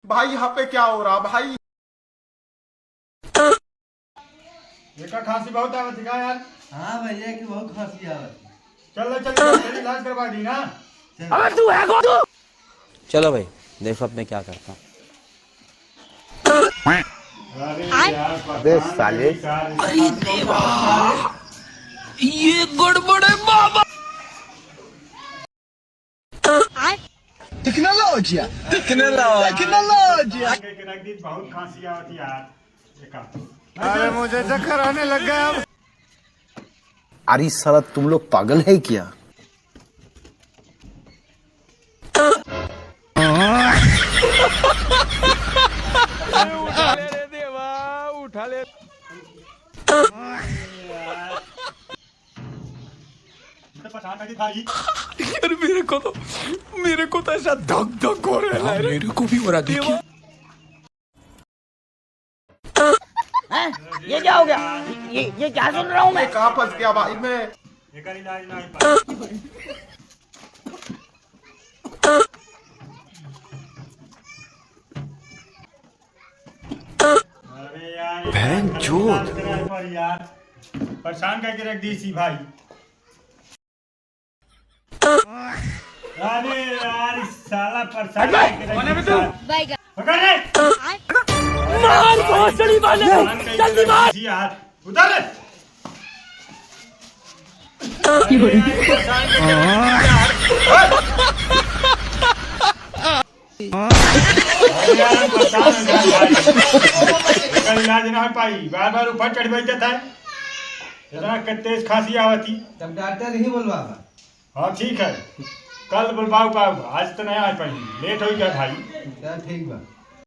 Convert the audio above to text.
भाई यहाँ पे क्या हो रहा भाई? देखा खांसी बहुत आवत है यार। हाँ भैया की बहुत खांसी आवत है। चलो चलो इलाज करवा दी ना। अबे तू है कौन? चलो भाई देखो अब मैं क्या करता हूँ। अरे साले, अरे देवा, ये गड़बड़ है बाबा। टेक्नोलॉजी बहुत खांसी आवत यार। देखा अरे मुझे चक्कर आने लग गया अब। अरे साला तुम लोग पागल है क्या? उठा ले रे देवा, उठा ले। यार मेरे को तो ऐसा धक धक हो रहा है। मेरे को भी हो रहा देखिए। ये क्या हो गया? ये क्या सुन रहा हूँ मैं? कहाँ फंस गया भाई मैं? इलाज नहीं। अरे यार बहन चोद। यार परेशान करके रख दी सी भाई। अरे यार इस साला परेशान करके रख दी। पकड़ रे। मार भोसड़ी वाले, जल्दी मार। यार उधर रे। परेशान करके यार परेशान इलाज ना हो पाई। बार बार ऊपर चढ़ बैठता था। इतना तेज खांसी आवती। तब डॉक्टर ही बोलवा। हाँ ठीक है, कल बुलवाओ पाऊंगा, आज तो नहीं आ पाएंगे, लेट हो गया भाई। ठीक बा।